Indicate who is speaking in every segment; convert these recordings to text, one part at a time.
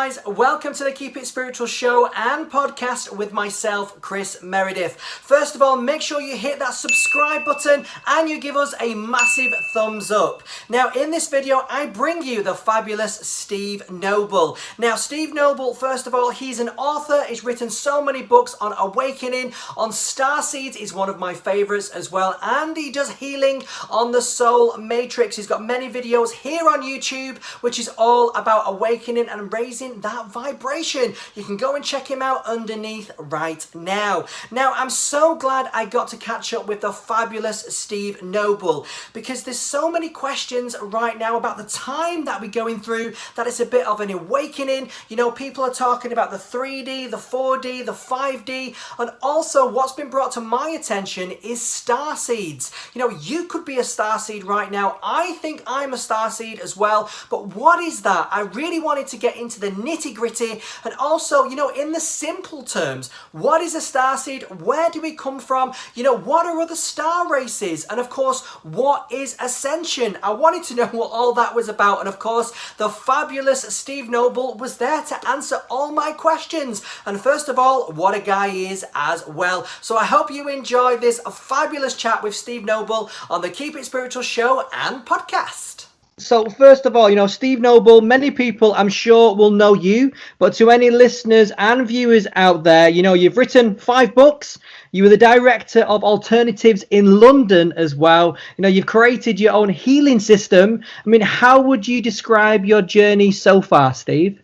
Speaker 1: guys, welcome to the Keep It Spiritual show and podcast with myself, Chris Meredith. First of all, make sure you hit that subscribe button and you give us a massive thumbs up. Now, in this video, I bring you the fabulous Steve Nobel. Now, Steve Nobel, first of all, he's an author. He's written so many books on awakening, on Starseeds is one of my favorites as well, and he does healing on the soul matrix. He's got many videos here on YouTube, which is all about awakening and raising that vibration. You can go and check him out underneath right now. Now, I'm so glad I got to catch up with the fabulous Steve Nobel, because there's so many questions right now about the time that we're going through that it's a bit of an awakening. You know, people are talking about the 3D, the 4D, the 5D, and also what's been brought to my attention is starseeds. You know, you could be a starseed right now. I think I'm a starseed as well, but what is that? I really wanted to get into the nitty-gritty, and also, you know, in the simple terms, what is a starseed? Where do we come from? You know, what are other star races? And of course, what is Ascension? I wanted to know what all that was about, and of course, the fabulous Steve Nobel was there to answer all my questions. And first of all, what a guy he is as well. So I hope you enjoy this fabulous chat with Steve Nobel on the Keep It Spiritual show and podcast. So first of all, you know, Steve Nobel, many people I'm sure will know you, but to any listeners and viewers out there, you know, you've written 5 books. You were the director of alternatives in London as well. You know, you've created your own healing system. I mean, how would you describe your journey so far, Steve?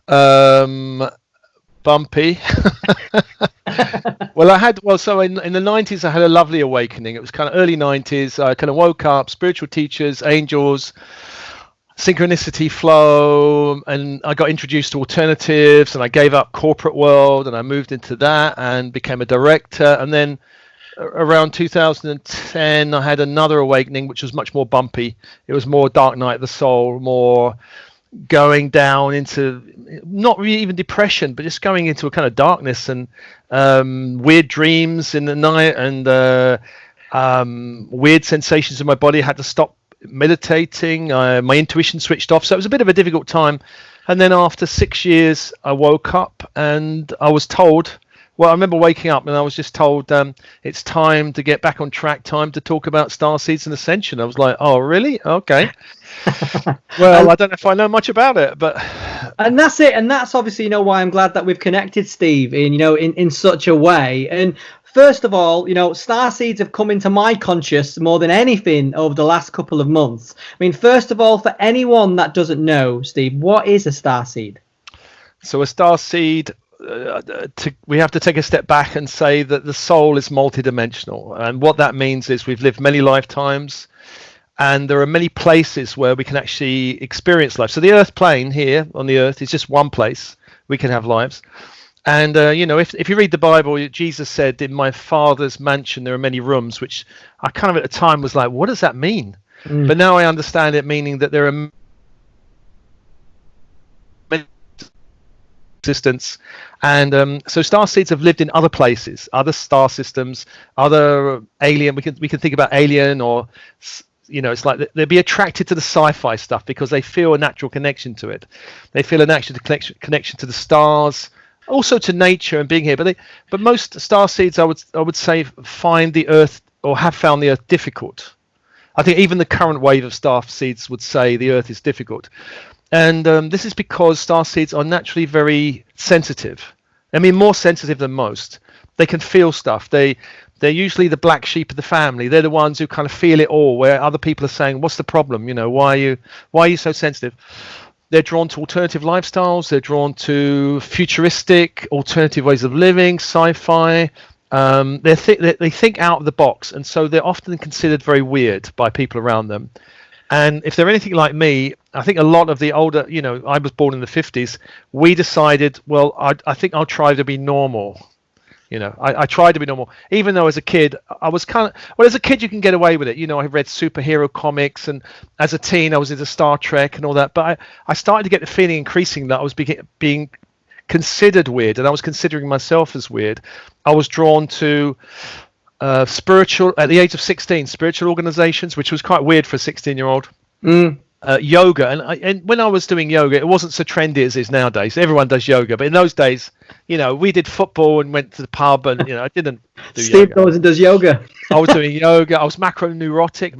Speaker 2: Bumpy. So in the 90s I had a lovely awakening. It was kind of early 90s. I kind of woke up, spiritual teachers, angels, synchronicity flow, and I got introduced to alternatives, and I gave up corporate world and I moved into that and became a director. And then around 2010 I had another awakening, which was much more bumpy. It was more dark night of the soul, more going down into not really even depression, but just going into a kind of darkness and weird dreams in the night, and weird sensations in my body. I had to stop meditating. My intuition switched off, so it was a bit of a difficult time. And then after 6 years I woke up and I was told, well, I remember waking up and I was just told, it's time to get back on track, time to talk about Starseeds and Ascension. I was like, oh, really? Okay. Well, I don't know if I know much about it, but...
Speaker 1: And that's it. And that's obviously, you know, why I'm glad that we've connected, Steve, in such a way. And first of all, you know, Starseeds have come into my conscious more than anything over the last couple of months. I mean, first of all, for anyone that doesn't know, Steve, what is a Starseed?
Speaker 2: So a Starseed... we have to take a step back and say that the soul is multidimensional, and what that means is we've lived many lifetimes, and there are many places where we can actually experience life. So the earth plane here on the earth is just one place we can have lives. And you know, if you read the Bible, Jesus said, in my Father's mansion there are many rooms, which I kind of at the time was like, what does that mean? But now I understand it, meaning that there are existence. And so Starseeds have lived in other places, other star systems, other alien. We can think about alien, or, you know, it's like they'd be attracted to the sci-fi stuff because they feel a natural connection to it. They feel a natural connection to the stars, also to nature and being here. But most Starseeds, I would say, find the Earth, or have found the Earth, difficult. I think even the current wave of Starseeds would say the Earth is difficult. And this is because Starseeds are naturally very sensitive. I mean, more sensitive than most. They can feel stuff. They're usually the black sheep of the family. They're the ones who kind of feel it all, where other people are saying, what's the problem? You know, why are you so sensitive? They're drawn to alternative lifestyles. They're drawn to futuristic, alternative ways of living, sci-fi. They think out of the box, and so they're often considered very weird by people around them. And if they're anything like me, I think a lot of the older, you know, I was born in the 50s, we decided, well, I think I'll try to be normal. You know, I tried to be normal, even though as a kid, I was kind of, well, as a kid, you can get away with it. You know, I read superhero comics, and as a teen, I was into Star Trek and all that. But I started to get the feeling increasing that I was being considered weird, and I was considering myself as weird. I was drawn to spiritual, at the age of 16, spiritual organizations, which was quite weird for a 16-year-old. yoga, and when I was doing yoga, it wasn't so trendy as it is nowadays. Everyone does yoga, but in those days, we did football and went to the pub, and I didn't do
Speaker 3: Steve
Speaker 2: yoga.
Speaker 3: goes and does yoga.
Speaker 2: I was doing yoga. I was macroneurotic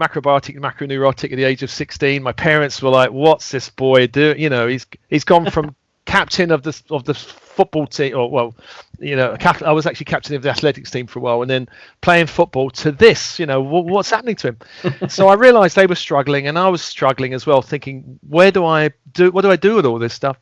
Speaker 2: at the age of 16. My parents were like, "What's this boy do?" He's gone from captain of the football team, or I was actually captain of the athletics team for a while, and then playing football to this. What's happening to him? So I realised they were struggling, and I was struggling as well, thinking, what do I do with all this stuff?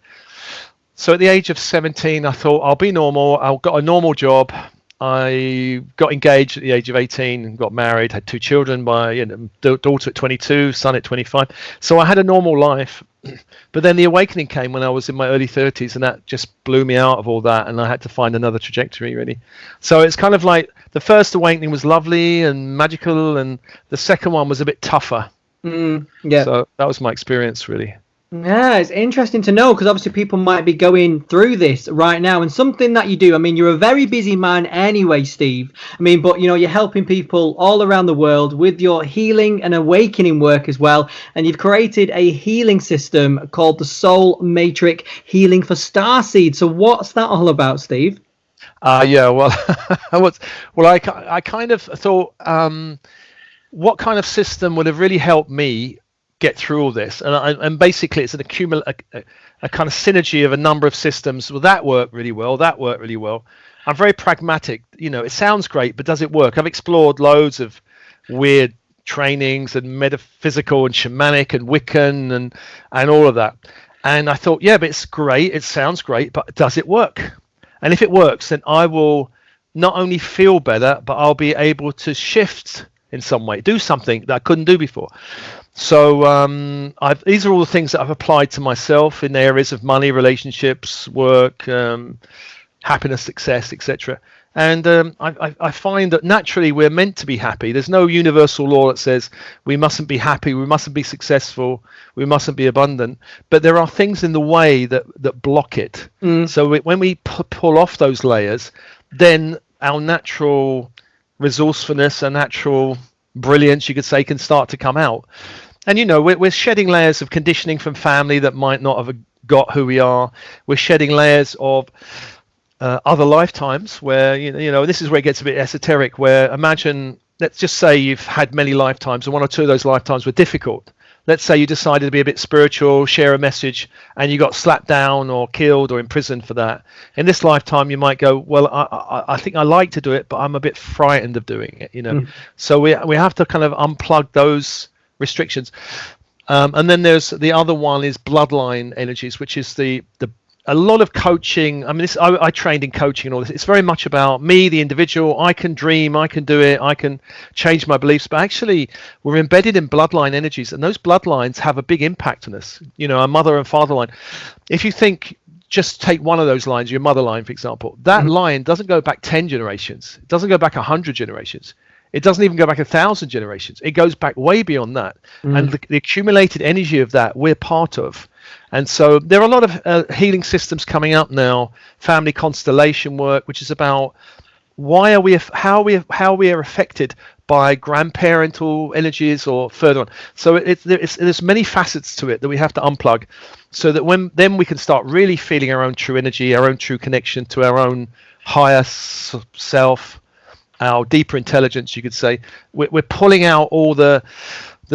Speaker 2: So at the age of 17, I thought I'll be normal. I got a normal job. I got engaged at the age of 18 and got married, had 2 children, my daughter at 22, son at 25. So I had a normal life. But then the awakening came when I was in my early 30s, and that just blew me out of all that, and I had to find another trajectory, really. So it's kind of like the first awakening was lovely and magical, and the second one was a bit tougher.
Speaker 3: Yeah.
Speaker 2: So that was my experience, really.
Speaker 3: Yeah, it's interesting to know, because obviously people might be going through this right now, and something that you do. I mean, you're a very busy man anyway, Steve. I mean, but you're helping people all around the world with your healing and awakening work as well. And you've created a healing system called the Soul Matrix Healing for Starseeds. So what's that all about, Steve?
Speaker 2: Yeah, well, I kind of thought, what kind of system would have really helped me get through all this, and basically it's a kind of synergy of a number of systems. Well, that worked really well. I'm very pragmatic. It sounds great, but does it work? I've explored loads of weird trainings and metaphysical and shamanic and Wiccan and all of that, and I thought, yeah, but it's great, it sounds great, but does it work? And if it works, then I will not only feel better, but I'll be able to shift in some way, do something that I couldn't do before. So these are all the things that I've applied to myself in the areas of money, relationships, work, happiness, success, etc. And I find that naturally we're meant to be happy. There's no universal law that says we mustn't be happy, we mustn't be successful, we mustn't be abundant. But there are things in the way that block it. So when we pull off those layers, then our natural resourcefulness and natural brilliance, you could say, can start to come out. And we're shedding layers of conditioning from family that might not have got who we are. We're shedding layers of other lifetimes where this is where it gets a bit esoteric, where imagine, let's just say you've had many lifetimes and one or two of those lifetimes were difficult. Let's say you decided to be a bit spiritual, share a message, and you got slapped down or killed or imprisoned for that. In this lifetime, you might go, well, I think I like to do it, but I'm a bit frightened of doing it, So we have to kind of unplug those restrictions. And then there's the other one is Bloodline Energies, which is a lot of coaching. I mean, I trained in coaching and all this. It's very much about me, the individual. I can dream, I can do it, I can change my beliefs. But actually, we're embedded in bloodline energies, and those bloodlines have a big impact on us. Our mother and father line. If you think, just take one of those lines, your mother line, for example, that line doesn't go back 10 generations. It doesn't go back 100 generations. It doesn't even go back 1,000 generations. It goes back way beyond that. And the accumulated energy of that, we're part of. And so there are a lot of healing systems coming up now, family constellation work, which is about how we are affected by grandparental energies or further on. So there's many facets to it that we have to unplug, so that then we can start really feeling our own true energy, our own true connection to our own higher self, our deeper intelligence, you could say. We're pulling out all the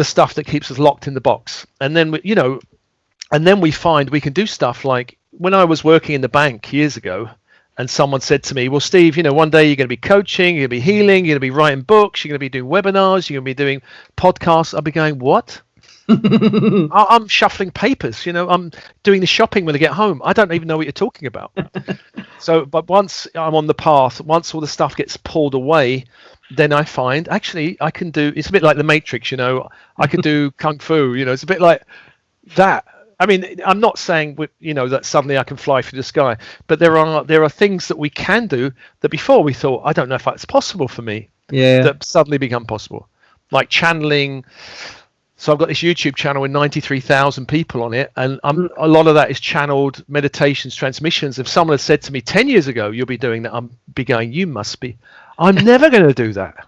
Speaker 2: stuff that keeps us locked in the box, and then we find we can do stuff like when I was working in the bank years ago, and someone said to me, well, Steve, one day you're going to be coaching, you're going to be healing, you're going to be writing books, you're going to be doing webinars, you're going to be doing podcasts. I'll be going, what? I'm shuffling papers, I'm doing the shopping when I get home. I don't even know what you're talking about. So, but once I'm on the path, once all the stuff gets pulled away, then I find actually I can do, it's a bit like the Matrix, I could do Kung Fu, it's a bit like that. I mean, I'm not saying that suddenly I can fly through the sky, but there are things that we can do that before we thought, I don't know if that's possible for me.
Speaker 3: Yeah.
Speaker 2: That suddenly become possible, like channeling. So I've got this YouTube channel with 93,000 people on it, and a lot of that is channeled meditations, transmissions. If someone had said to me 10 years ago, you'll be doing that, I'd be going, you must be. I'm never going to do that.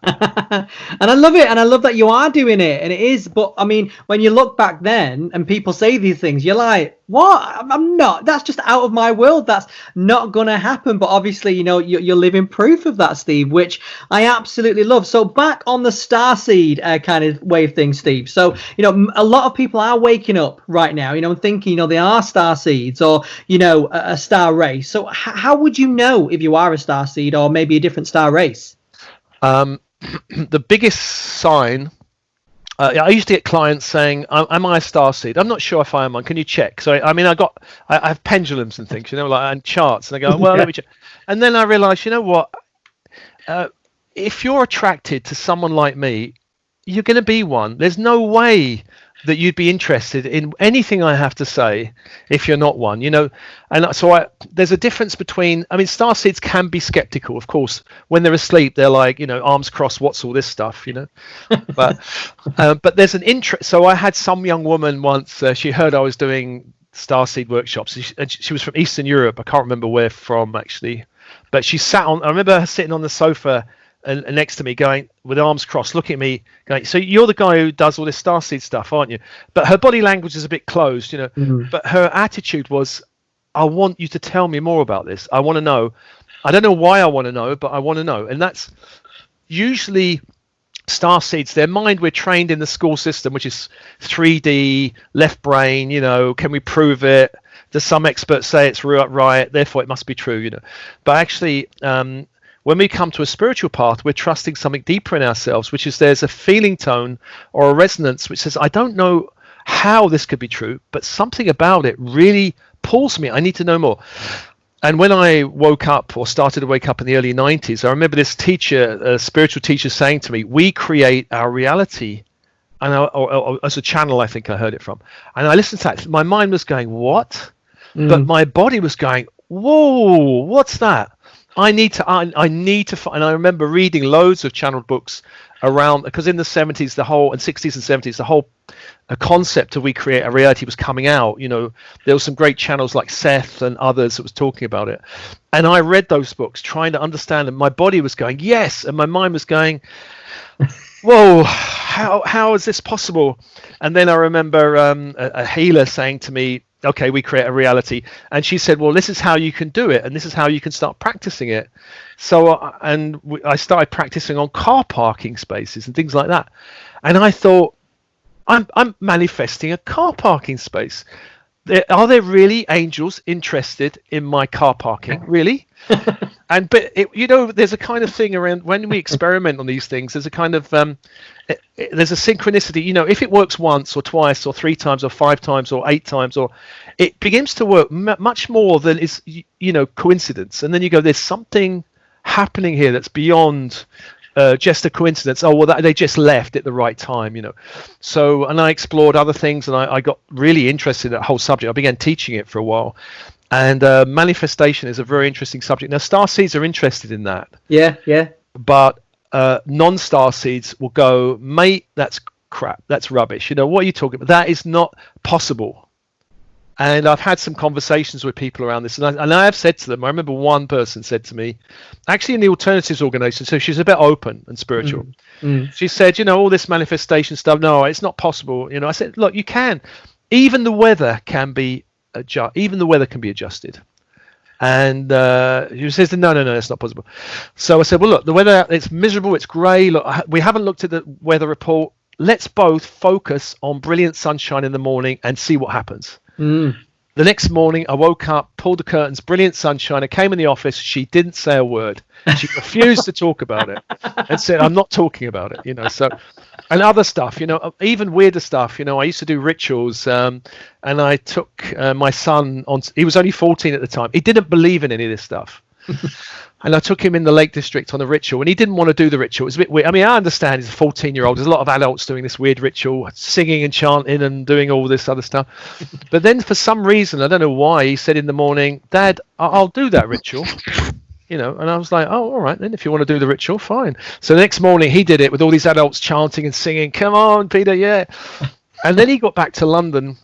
Speaker 3: And I love it, and I love that you are doing it, and it is. But I mean, when you look back then, and people say these things, you're like, "What? I'm not. That's just out of my world. That's not gonna happen." But obviously, you know, you're living proof of that, Steve, which I absolutely love. So back on the Starseed kind of way of things, Steve. So you know, a lot of people are waking up right now, you know, and thinking, you know, they are Starseeds or you know, a star race. So how would you know if you are a Starseed or maybe a different star race?
Speaker 2: The biggest sign, I used to get clients saying, am I a starseed? I'm not sure if I am one. Can you check? So I mean, I have pendulums and things, you know, like, and charts, and I go, well, let me check. And then I realized, you know what, if you're attracted to someone like me, you're going to be one. There's no way that you'd be interested in anything I have to say if you're not one, you know. And so there's a difference between, I mean, starseeds can be skeptical, of course. When they're asleep, they're like, you know, arms crossed, what's all this stuff, you know. But there's an interest. So I had some young woman once, she heard I was doing starseed workshops, and she was from Eastern Europe. I can't remember where from actually, but she sat on, I remember her sitting on the sofa and next to me going with arms crossed, looking at me going, so you're the guy who does all this starseed stuff, aren't you? But her body language is a bit closed, you know. But her attitude was, I want you to tell me more about this. I want to know. I don't know why I want to know, but I want to know. And that's usually starseeds. Their mind, we're trained in the school system, which is 3D, left brain, you know, can we prove it? Does some experts say it's right, therefore it must be true, you know. But actually, when we come to a spiritual path, we're trusting something deeper in ourselves, which is there's a feeling tone or a resonance which says, I don't know how this could be true, but something about it really pulls me. I need to know more. And when I woke up or started to wake up in the early 90s, I remember this teacher, a spiritual teacher, saying to me, we create our reality. And or as a channel, I think I heard it from. And I listened to that. My mind was going, what? But my body was going, whoa, what's that? I need to find, and I remember reading loads of channeled books around, because in the 70s, and 60s and 70s, the whole concept of we create a reality was coming out. You know, there were some great channels like Seth and others that was talking about it. And I read those books trying to understand, and my body was going, yes. And my mind was going, whoa, how is this possible? And then I remember a healer saying to me, okay, we create a reality. And she said, well, this is how you can do it. And this is how you can start practicing it. So, I started practicing on car parking spaces and things like that. And I thought, I'm manifesting a car parking space. Are there really angels interested in my car parking? Really? But you know, there's a kind of thing around when we experiment on these things. There's a kind of there's a synchronicity. You know, if it works once or twice or 3 times or 5 times or 8 times, or it begins to work much more than is, you know, coincidence. And then you go, there's something happening here that's beyond just a coincidence. Oh, well, they just left at the right time, you know. So, and I explored other things, and I got really interested in that whole subject. I began teaching it for a while. And manifestation is a very interesting subject. Now, starseeds are interested in that. Yeah. But non-starseeds will go, mate, that's crap. That's rubbish. You know, what are you talking about? That is not possible. And I've had some conversations with people around this, and I have said to them, I remember one person said to me, actually in the alternatives organization, so she's a bit open and spiritual. She said, you know, all this manifestation stuff, no, it's not possible. You know, I said, look, you can. Even the weather can be adjusted. And he says, no, it's not possible. So I said, well, look, the weather, it's miserable, it's grey. Look, we haven't looked at the weather report. Let's both focus on brilliant sunshine in the morning and see what happens. The next morning, I woke up, pulled the curtains, brilliant sunshine. I came in the office. She didn't say a word. She refused to talk about it and said, I'm not talking about it, you know. So, and other stuff, you know, even weirder stuff. You know, I used to do rituals, and I took my son on. He was only 14 at the time. He didn't believe in any of this stuff. And I took him in the Lake District on a ritual, and he didn't want to do the ritual. It was a bit weird. I mean, I understand he's a 14-year-old. There's a lot of adults doing this weird ritual, singing and chanting and doing all this other stuff. But then for some reason, I don't know why, he said in the morning, Dad, I'll do that ritual. You know, and I was like, oh, all right, then if you want to do the ritual, fine. So the next morning he did it with all these adults chanting and singing, come on, Peter, yeah. And then he got back to London,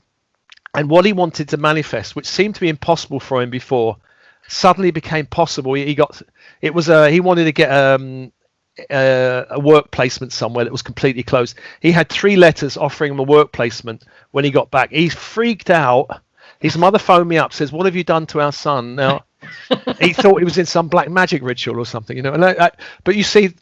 Speaker 2: and what he wanted to manifest, which seemed to be impossible for him before, suddenly became possible. He wanted to get a work placement somewhere that was completely closed. He had 3 letters offering him a work placement when he got back. He freaked out. His mother phoned me up, says, "What have you done to our son?" Now, he thought he was in some black magic ritual or something, but you see,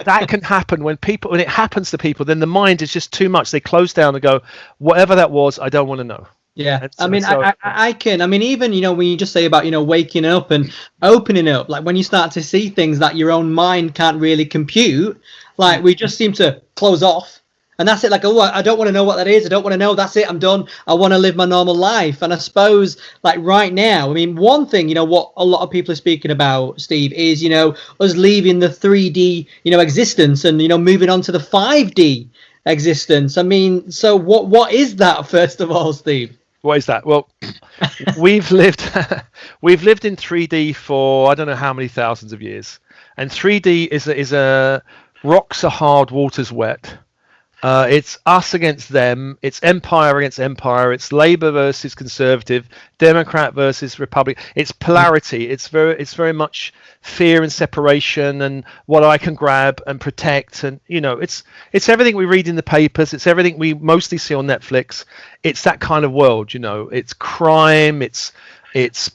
Speaker 2: that can happen when it happens to people, then the mind is just too much. They close down and go, whatever that was, I don't want to know.
Speaker 3: Yeah, I can. I mean, even, when you just say about, waking up and opening up, like when you start to see things that your own mind can't really compute, like we just seem to close off. And that's it, like, oh, I don't want to know what that is. I don't want to know. That's it. I'm done. I want to live my normal life. And I suppose, like right now, I mean, one thing, what a lot of people are speaking about, Steve, is, us leaving the 3D, existence and, moving on to the 5D existence. I mean, so what is that, first of all, Steve?
Speaker 2: What is that? Well, we've lived in 3D for I don't know how many thousands of years, and 3D is a rocks are hard, water's wet. It's us against them. It's empire against empire. It's Labour versus Conservative, Democrat versus Republic. It's polarity. It's very much fear and separation and what I can grab and protect. And it's everything we read in the papers. It's everything we mostly see on Netflix. It's that kind of world. It's crime. It's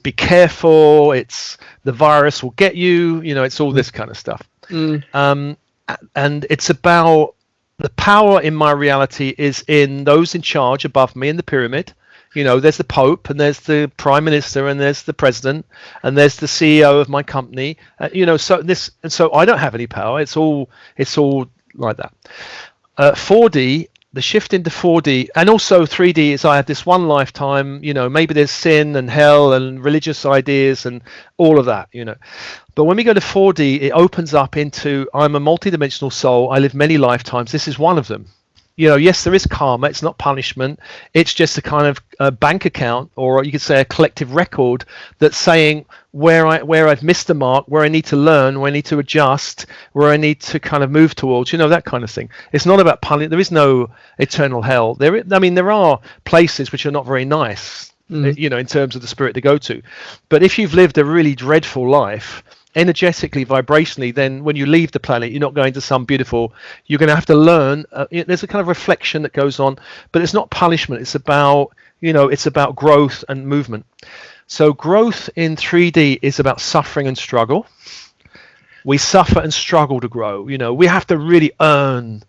Speaker 2: be careful. It's the virus will get you. It's all this kind of stuff. And it's about. The power in my reality is in those in charge above me in the pyramid. There's the Pope, and there's the Prime Minister, and there's the President, and there's the CEO of my company. So I don't have any power. It's all like that. 4D, the shift into 4D, and also 3D is I had this one lifetime. Maybe there's sin and hell and religious ideas and all of that. But when we go to 4D, it opens up into I'm a multidimensional soul. I live many lifetimes. This is one of them. Yes, there is karma. It's not punishment. It's just a kind of a bank account, or you could say a collective record that's saying where I've missed the mark, where I need to learn, where I need to adjust, where I need to kind of move towards, that kind of thing. It's not about punishment. There is no eternal hell. There are places which are not very nice, in terms of the spirit to go to. But if you've lived a really dreadful life, energetically, vibrationally, then when you leave the planet, you're not going to some beautiful. You're going to have to learn. There's a kind of reflection that goes on, but it's not punishment. It's about it's about growth and movement. So growth in 3D is about suffering and struggle. We suffer and struggle to grow. We have to really earn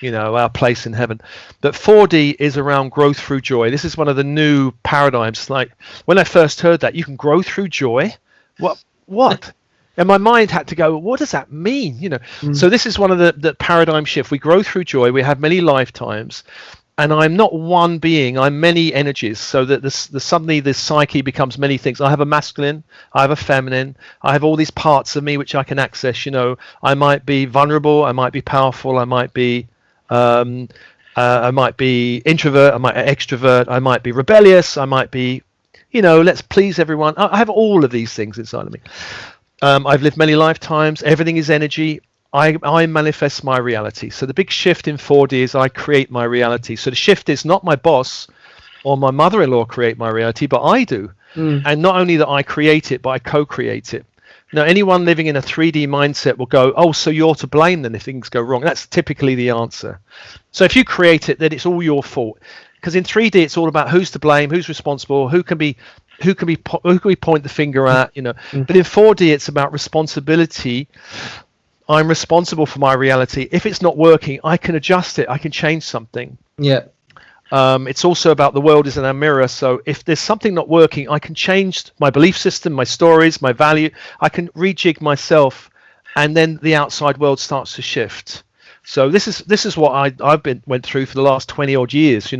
Speaker 2: our place in heaven. But 4D is around growth through joy. This is one of the new paradigms. Like when I first heard that, you can grow through joy. What? And my mind had to go, what does that mean? So this is one of the paradigm shift. We grow through joy. We have many lifetimes, and I'm not one being. I'm many energies. So that suddenly this psyche becomes many things. I have a masculine. I have a feminine. I have all these parts of me which I can access. I might be vulnerable. I might be powerful. I might be introvert. I might be extrovert. I might be rebellious. I might be, let's please everyone. I have all of these things inside of me. I've lived many lifetimes. Everything is energy. I manifest my reality. So the big shift in 4D is I create my reality. So the shift is not my boss or my mother-in-law create my reality, but I do. And not only that I create it, but I co-create it. Now, anyone living in a 3D mindset will go, oh, so you're to blame then if things go wrong. That's typically the answer. So if you create it, then it's all your fault. Because in 3D, it's all about who's to blame, who's responsible, who can we point the finger at, But in 4D, it's about responsibility. I'm responsible for my reality. If it's not working, I can adjust it. I can change something.
Speaker 3: Yeah.
Speaker 2: It's also about the world is in our mirror. So if there's something not working, I can change my belief system, my stories, my value. I can rejig myself, and then the outside world starts to shift. So this is what I've went through for the last 20 odd years,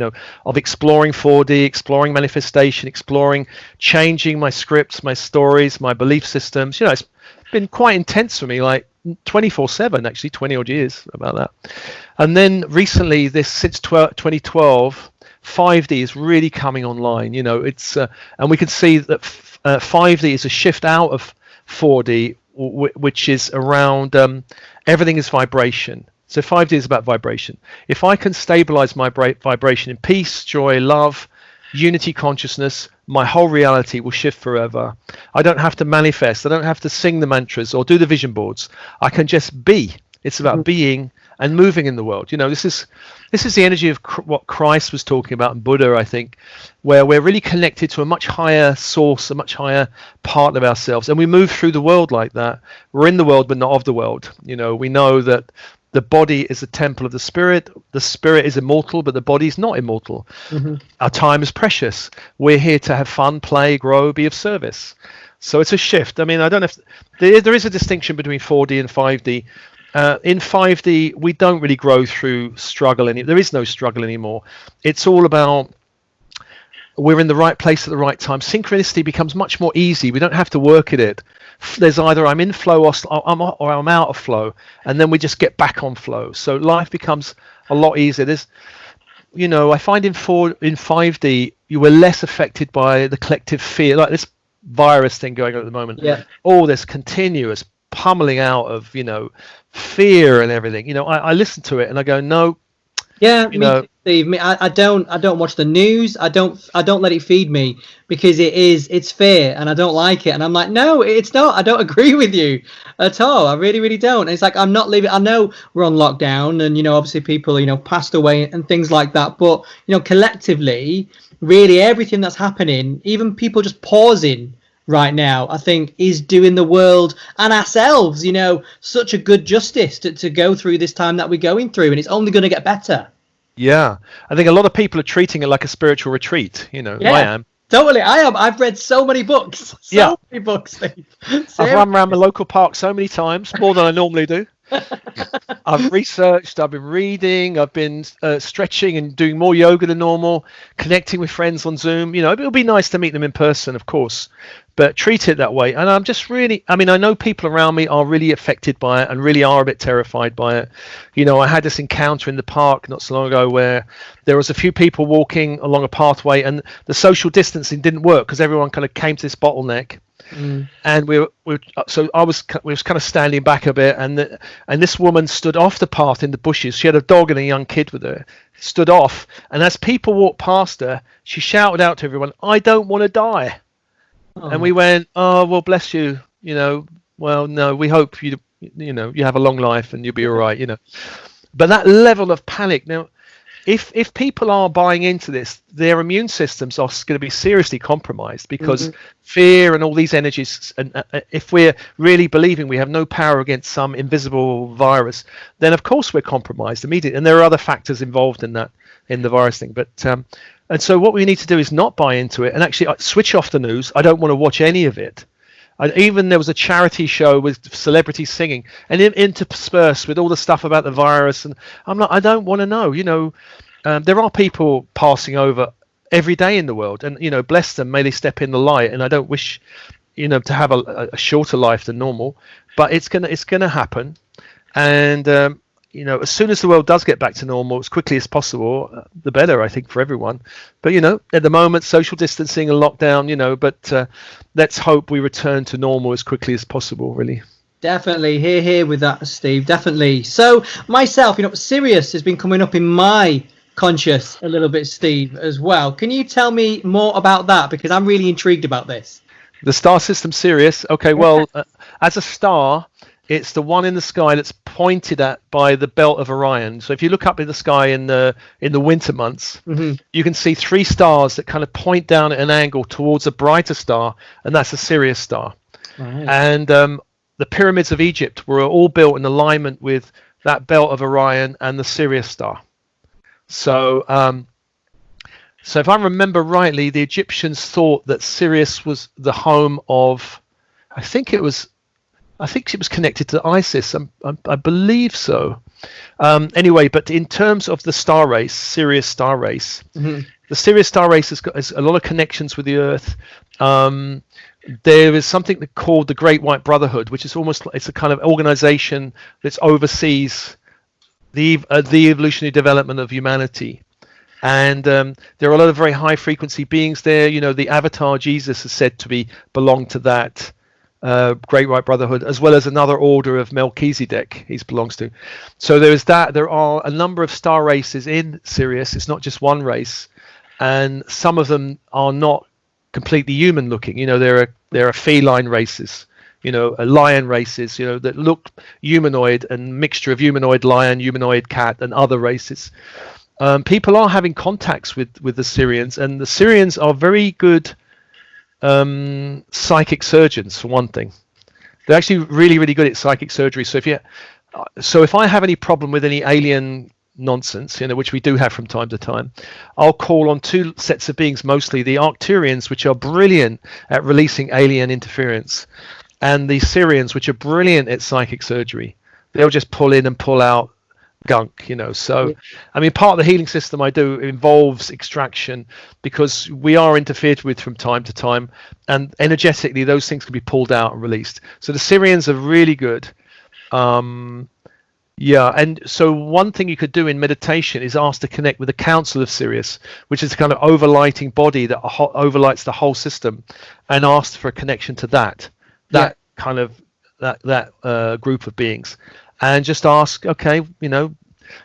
Speaker 2: of exploring 4D, exploring manifestation, exploring changing my scripts, my stories, my belief systems. It's been quite intense for me, like 24/7, actually 20 odd years about that. And then recently, since 2012, 5D is really coming online. It's and we can see that 5D is a shift out of 4D, which is around everything is vibration. So 5D is about vibration. If I can stabilize my vibration in peace, joy, love, unity consciousness, my whole reality will shift forever. I don't have to manifest. I don't have to sing the mantras or do the vision boards. I can just be. It's about being and moving in the world. You know, this is the energy of what Christ was talking about, and Buddha, I think, where we're really connected to a much higher source, a much higher part of ourselves, and we move through the world like that. We're in the world, but not of the world. You know, we know that the body is a temple of the spirit. The spirit is immortal, but the body is not immortal. Our time is precious. We're here to have fun, play, grow, be of service. So it's a shift. I mean, I don't know if there is a distinction between 4D and 5D. In 5D, we don't really grow through struggle. There is no struggle anymore. It's all about we're in the right place at the right time. Synchronicity becomes much more easy. We don't have to work at it. There's either I'm in flow or I'm out of flow, and then we just get back on flow. So life becomes a lot easier. There's, you know, I find in 5D you were less affected by the collective fear, like this virus thing going on at the moment.
Speaker 3: Yeah.
Speaker 2: All this continuous pummeling out of, you know, fear and everything. You know, I listen to it and I go, no.
Speaker 3: Yeah, me too, Steve. I don't watch the news. I don't let it feed me, because it's fear and I don't like it. And I'm like, no, it's not. I don't agree with you at all. I really, really don't. And it's like, I'm not leaving. I know we're on lockdown and, you know, obviously people, you know, passed away and things like that. But, you know, collectively, really everything that's happening, even people just pausing right now, I think is doing the world and ourselves, you know, such a good justice to go through this time that we're going through, and it's only going to get better. Yeah,
Speaker 2: I think a lot of people are treating it like a spiritual retreat. You know,
Speaker 3: yeah,
Speaker 2: I am.
Speaker 3: Totally, I am. I've read so many books. So many books, Steve.
Speaker 2: I've run around the local park so many times, more than I normally do. I've researched, I've been reading, I've been stretching and doing more yoga than normal, connecting with friends on Zoom. You know, it'll be nice to meet them in person, of course, but treat it that way. And I'm just really, I mean, I know people around me are really affected by it and really are a bit terrified by it. You know, I had this encounter in the park not so long ago where there was a few people walking along a pathway and the social distancing didn't work because everyone kind of came to this bottleneck. And we was kind of standing back a bit, and this woman stood off the path in the bushes. She had a dog and a young kid with her. Stood off, and as people walked past her, she shouted out to everyone, "I don't want to die." And we went, "Oh well, bless you. You know, well, no, we hope you have a long life and you'll be all right. You know." But that level of panic now. If people are buying into this, their immune systems are going to be seriously compromised because fear and all these energies, and if we're really believing we have no power against some invisible virus, then of course we're compromised immediately. And there are other factors involved in that, in the virus thing. But and so what we need to do is not buy into it and actually switch off the news. I don't want to watch any of it. Even there was a charity show with celebrities singing, and interspersed with all the stuff about the virus. And I'm like, I don't want to know. You know, there are people passing over every day in the world, and you know, bless them. May they step in the light. And I don't wish, you know, to have a shorter life than normal, but it's gonna happen. And you know, as soon as the world does get back to normal, as quickly as possible, the better, I think, for everyone. But, you know, at the moment, social distancing and lockdown, you know, but let's hope we return to normal as quickly as possible, really.
Speaker 3: Definitely. Here with that, Steve. Definitely. So myself, you know, Sirius has been coming up in my conscious a little bit, Steve, as well. Can you tell me more about that? Because I'm really intrigued about this.
Speaker 2: The star system Sirius. Okay, well, as a star, it's the one in the sky that's pointed at by the belt of Orion. So if you look up in the sky in the winter months, you can see three stars that kind of point down at an angle towards a brighter star, and that's a Sirius star. Right. And the pyramids of Egypt were all built in alignment with that belt of Orion and the Sirius star. So so if I remember rightly, the Egyptians thought that Sirius was the home of, I think it was connected to ISIS. I believe so. Anyway, but in terms of the star race, Sirius star race, the Sirius star race has a lot of connections with the Earth. There is something called the Great White Brotherhood, which is it's a kind of organization that oversees the evolutionary development of humanity. And there are a lot of very high frequency beings there. You know, the avatar Jesus is said to belong to that Great White Brotherhood, as well as another order of Melchizedek he belongs to. So there is that. There are a number of star races in Sirius. It's not just one race. and some of them are not completely human looking. There are feline races, a lion races, that look humanoid, and mixture of humanoid lion, humanoid cat, and other races. People are having contacts with the Syrians, and the Syrians are very good psychic surgeons, for one thing. They're actually really, really good at psychic surgery. So if I have any problem with any alien nonsense, which we do have from time to time, I'll call on two sets of beings, mostly the Arcturians, which are brilliant at releasing alien interference, and the Syrians, which are brilliant at psychic surgery. They'll just pull in and pull out gunk, so I mean, part of the healing system I do involves extraction, because we are interfered with from time to time, and energetically those things can be pulled out and released. So the Syrians are really good. And so one thing you could do in meditation is ask to connect with the Council of Sirius, which is a kind of overlighting body that overlights the whole system, and ask for a connection to that kind of that group of beings, and just ask, okay,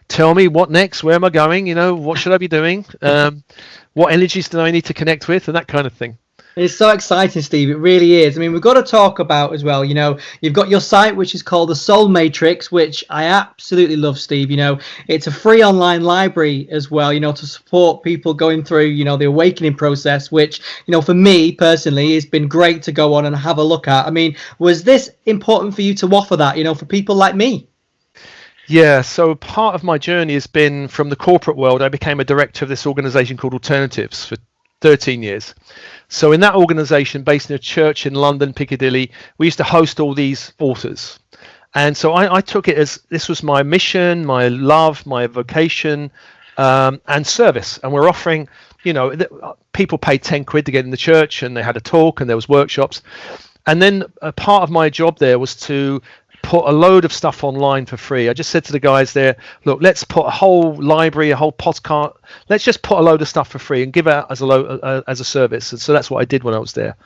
Speaker 2: tell me what next, where am I going, what should I be doing, what energies do I need to connect with, and that kind of thing.
Speaker 3: It's so exciting, Steve. It really is. I mean, we've got to talk about as well, you've got your site, which is called the Soul Matrix, which I absolutely love, Steve. It's a free online library as well, to support people going through, the awakening process, which, for me personally, has been great to go on and have a look at. I mean, was this important for you to offer that, for people like me?
Speaker 2: Yeah, so part of my journey has been from the corporate world. I became a director of this organization called Alternatives for 13 years. So in that organization, based in a church in London, Piccadilly, we used to host all these authors. And so I took it as this was my mission, my love, my vocation, and service. And we're offering, people paid 10 quid to get in the church, and they had a talk, and there was workshops. And then a part of my job there was to put a load of stuff online for free. I just said to the guys there, look, let's put a whole library, a whole podcast, let's just put a load of stuff for free and give out as a service. And so that's what I did when I was there.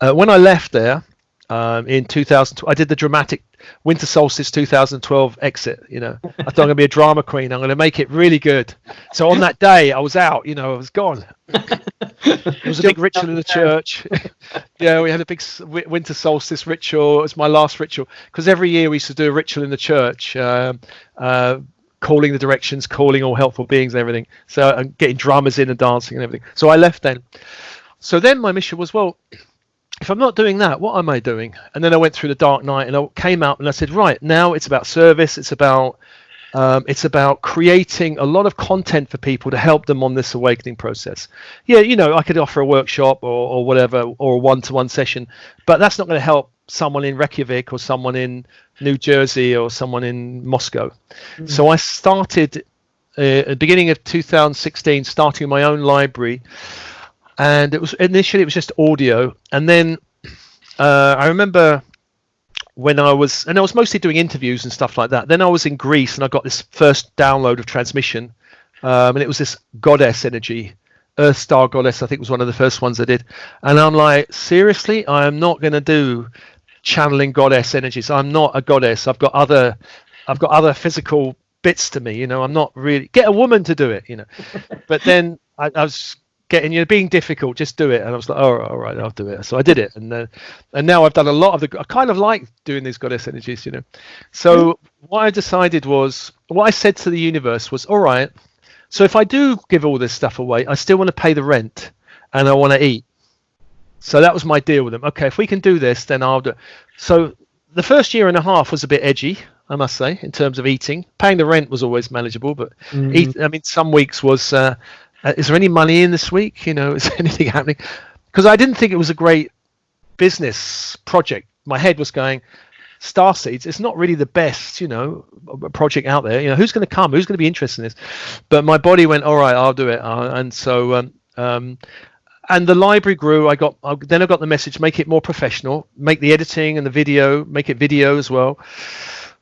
Speaker 2: When I left there in 2000, I did the dramatic Winter Solstice 2012 exit. I thought I'm going to be a drama queen. I'm going to make it really good. So on that day, I was out. I was gone. It was a big ritual in the church. Yeah, we had a big Winter Solstice ritual. It was my last ritual, because every year we used to do a ritual in the church, calling the directions, calling all helpful beings and everything. So and getting drummers in and dancing and everything. So I left then. So then my mission was, well, if I'm not doing that, what am I doing? And then I went through the dark night, and I came out and I said, right, now it's about service. It's about creating a lot of content for people to help them on this awakening process. Yeah, I could offer a workshop or whatever, or a one-to-one session, but that's not going to help someone in Reykjavik or someone in New Jersey or someone in Moscow. Mm-hmm. So I started at the beginning of 2016, starting my own library. And initially it was just audio, and then I remember when I was mostly doing interviews and stuff like that. Then I was in Greece, and I got this first download of transmission, and it was this goddess energy, Earth Star Goddess, I think was one of the first ones I did. And I'm like, seriously, I am not going to do channeling goddess energies. I'm not a goddess. I've got other physical bits to me. I'm not really, get a woman to do it. But then I was getting, being difficult, just do it. And I was like, all right, I'll do it. So I did it, and now I've done a lot of I kind of like doing these goddess energies, So what I decided was, what I said to the universe was, all right, so if I do give all this stuff away, I still want to pay the rent, and I want to eat. So that was my deal with them. Okay, if we can do this, then I'll do it. So the first year and a half was a bit edgy, I must say, in terms of eating. Paying the rent was always manageable, but some weeks was, is there any money in this week? Is there anything happening? Because I didn't think it was a great business project. My head was going, Starseeds, it's not really the best, project out there. Who's going to come? Who's going to be interested in this? But my body went, all right, I'll do it. And so, and the library grew. Then I got the message, make it more professional, make the editing and the video, make it video as well.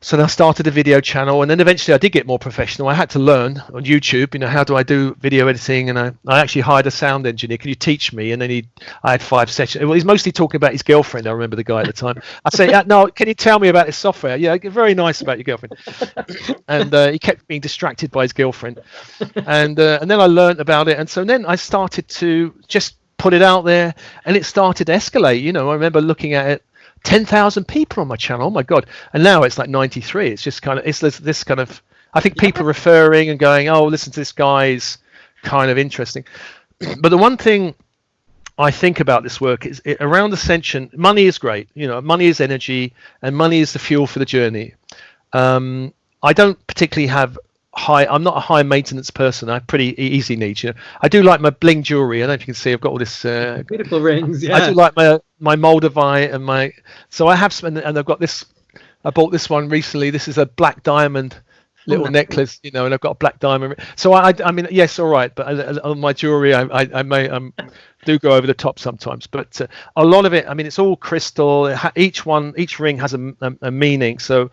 Speaker 2: So then I started a video channel, and then eventually I did get more professional. I had to learn on YouTube, how do I do video editing, and I actually hired a sound engineer. Can you teach me? And then I had 5 sessions. Well, he's mostly talking about his girlfriend. I remember the guy at the time. I say, no, can you tell me about this software? Yeah, very nice about your girlfriend. And he kept being distracted by his girlfriend. And then I learned about it, and so then I started to just put it out there, and it started to escalate. I remember looking at it. 10,000 people on my channel. Oh my God. And now it's like 93. It's just it's this kind of, I think people referring and going, oh, listen to this guy's kind of interesting. But the one thing I think about this work is around Ascension, money is great. Money is energy, and money is the fuel for the journey. I don't particularly have I'm not a high maintenance person. I have pretty easy needs. I do like my bling jewelry. I don't know if you can see. I've got all this
Speaker 3: beautiful rings. Yeah.
Speaker 2: I do like my Moldavite and my. So I have some, and I've got this. I bought this one recently. This is a black diamond little necklace, and I've got a black diamond. So I mean, yes, all right, but on my jewelry, I may do go over the top sometimes. But a lot of it, I mean, it's all crystal. Each ring has a meaning. So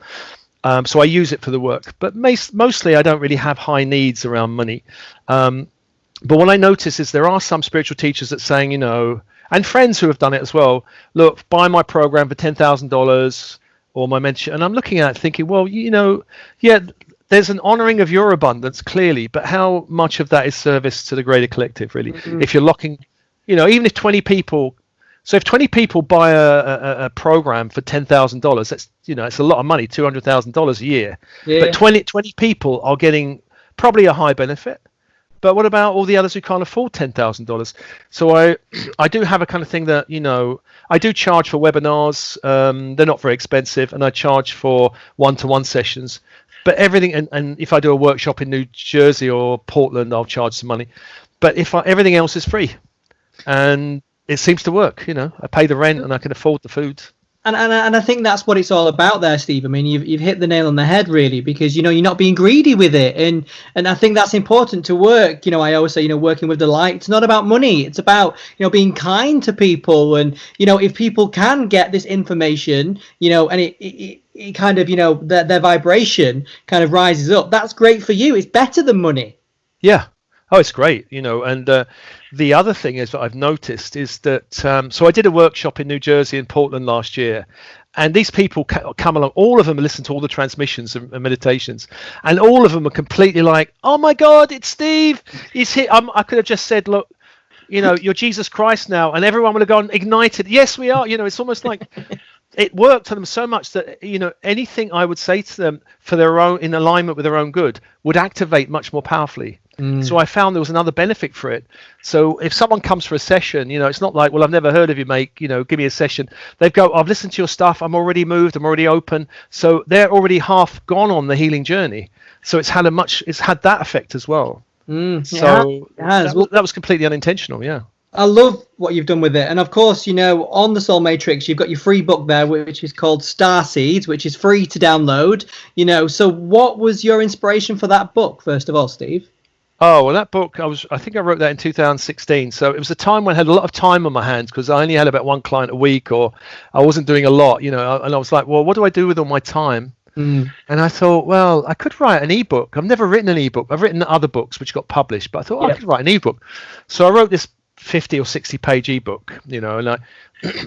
Speaker 2: I use it for the work. But mostly, I don't really have high needs around money. But what I notice is there are some spiritual teachers that saying, and friends who have done it as well. Look, buy my program for $10,000 or my mentorship. And I'm looking at it thinking, well, yeah, there's an honoring of your abundance clearly, but how much of that is service to the greater collective, really? Mm-hmm. If you're locking, even if 20 people. So if 20 people buy a program for $10,000, that's it's a lot of money, $200,000 a year. Yeah. But 20 people are getting probably a high benefit. But what about all the others who can't afford $10,000? So I do have a kind of thing that I do charge for webinars. They're not very expensive, and I charge for one-to-one sessions. But everything, and if I do a workshop in New Jersey or Portland, I'll charge some money. But everything else is free, and it seems to work. I pay the rent and I can afford the food.
Speaker 3: And I think that's what it's all about there, Steve. I mean, you've hit the nail on the head, really, because you're not being greedy with it, and I think that's important to work. I always say, working with the light. It's not about money. It's about being kind to people, and if people can get this information, and it kind of their vibration kind of rises up. That's great for you. It's better than money.
Speaker 2: Yeah. Oh, it's great, and the other thing is that I've noticed is that, so I did a workshop in New Jersey and Portland last year, and these people come along, all of them listen to all the transmissions and meditations, and all of them are completely like, oh my God, it's Steve, he's here. I could have just said, look, you're Jesus Christ now, and everyone would have gone ignited. Yes, we are. It's almost like it worked for them so much that anything I would say to them for their own, in alignment with their own good, would activate much more powerfully. So I found there was another benefit for it. So if someone comes for a session, it's not like, well, I've never heard of you, mate, give me a session. They go, I've listened to your stuff, I'm already moved, I'm already open. So they're already half gone on the healing journey. So it's had that effect as well. So that was completely unintentional. Yeah.
Speaker 3: I love what you've done with it. And of course, on the Soul Matrix, you've got your free book there, which is called Starseeds, which is free to download. So what was your inspiration for that book, first of all, Steve?
Speaker 2: Oh, well, that book, I think I wrote that in 2016. So it was a time when I had a lot of time on my hands because I only had about one client a week, or I wasn't doing a lot, and I was like, well, what do I do with all my time? And I thought, well, I could write an ebook. I've never written an ebook. I've written other books which got published, but I thought I could write an ebook. So I wrote this 50 or 60 page ebook, and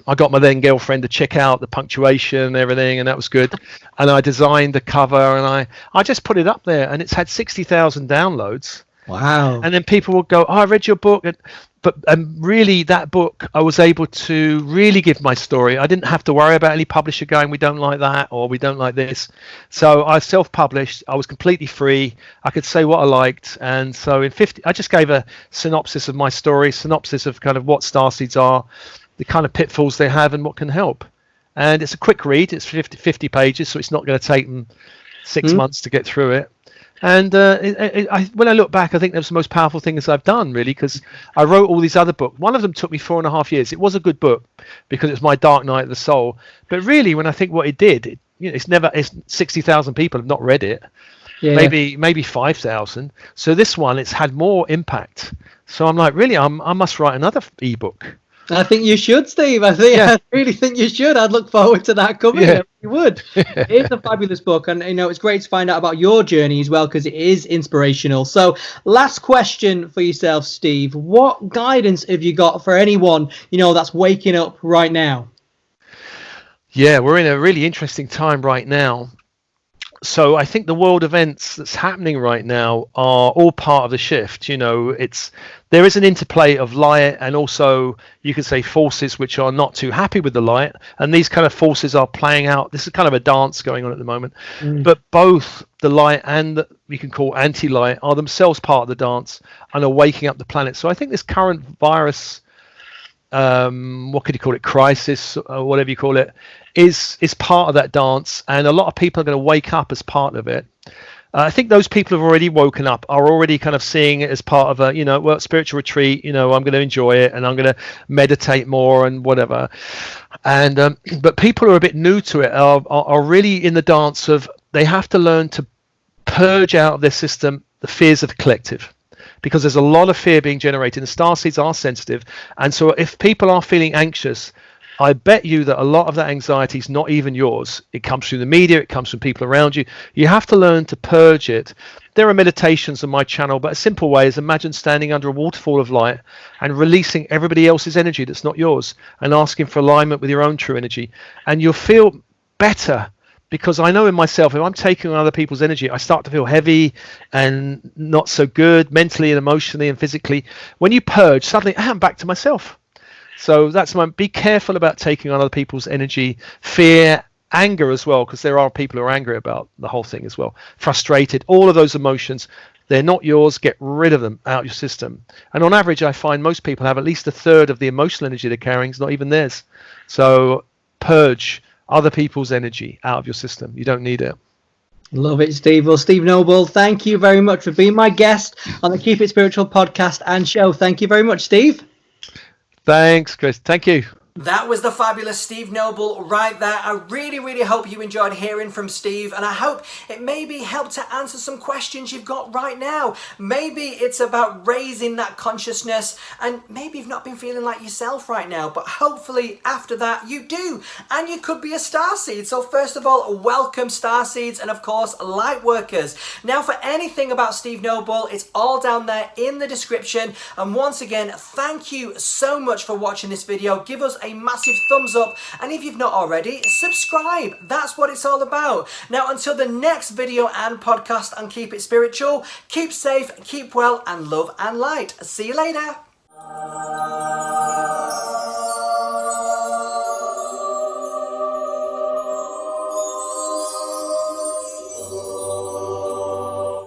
Speaker 2: I got my then girlfriend to check out the punctuation and everything, and that was good. And I designed the cover, and I just put it up there, and it's had 60,000 downloads.
Speaker 3: Wow.
Speaker 2: And then people would go, oh, I read your book. But really, that book, I was able to really give my story. I didn't have to worry about any publisher going, we don't like that, or we don't like this. So I self-published. I was completely free. I could say what I liked. And so I just gave a synopsis of my story, synopsis of kind of what Starseeds are, the kind of pitfalls they have, and what can help. And it's a quick read. It's 50 pages, so it's not going to take them 6 months to get through it. And when I look back, I think that was the most powerful things I've done, really, because I wrote all these other books. One of them took me 4.5 years. It was a good book because it's my Dark Night of the Soul. But really, when I think what it did, it's 60,000 people have not read it. Yeah. Maybe 5,000. So this one, it's had more impact. So I'm like, really, I must write another ebook.
Speaker 3: I think you should, Steve. I really think you should. I'd look forward to that coming.
Speaker 2: Yeah.
Speaker 3: You would. It's a fabulous book, and it's great to find out about your journey as well, because it is inspirational. So, last question for yourself, Steve. What guidance have you got for anyone that's waking up right now?
Speaker 2: Yeah, we're in a really interesting time right now. So I think the world events that's happening right now are all part of the shift. There is an interplay of light and also, you could say, forces which are not too happy with the light, and these kind of forces are playing out. This is kind of a dance going on at the moment, but both the light and we can call anti-light are themselves part of the dance and are waking up the planet. So I think this current virus, what could you call it, crisis or whatever you call it, is part of that dance, and a lot of people are going to wake up as part of it. I think those people who've already woken up are already kind of seeing it as part of a spiritual retreat. I'm going to enjoy it and I'm going to meditate more and whatever. And but people who are a bit new to it are really in the dance of, they have to learn to purge out of their system the fears of the collective, because there's a lot of fear being generated, and starseeds are sensitive. And so if people are feeling anxious, I bet you that a lot of that anxiety is not even yours. It comes through the media, it comes from people around you. You have to learn to purge it. There are meditations on my channel, but a simple way is, imagine standing under a waterfall of light and releasing everybody else's energy that's not yours, and asking for alignment with your own true energy. And you'll feel better, because I know in myself, if I'm taking on other people's energy, I start to feel heavy and not so good mentally and emotionally and physically. When you purge, suddenly I'm back to myself. So that's be careful about taking on other people's energy, fear, anger as well, because there are people who are angry about the whole thing as well. Frustrated, all of those emotions, they're not yours. Get rid of them out of your system. And on average, I find most people have at least a third of the emotional energy they're carrying is not even theirs. So purge other people's energy out of your system. You don't need it.
Speaker 3: Love it, Steve. Well, Steve Nobel, thank you very much for being my guest on the Keep It Spiritual podcast and show. Thank you very much, Steve.
Speaker 2: Thanks, Chris. Thank you.
Speaker 1: That was the fabulous Steve Noble right there. I really, really hope you enjoyed hearing from Steve, and I hope it maybe helped to answer some questions you've got right now. Maybe it's about raising that consciousness, and maybe you've not been feeling like yourself right now, but hopefully after that you do, and you could be a starseed. So first of all, welcome starseeds, and of course light workers. Now for anything about Steve Noble, it's all down there in the description. And once again, thank you so much for watching this video. Give us a massive thumbs up, and if you've not already, subscribe. That's what it's all about. Now until the next video and podcast on Keep It Spiritual, keep safe, keep well, and love and light. See you later.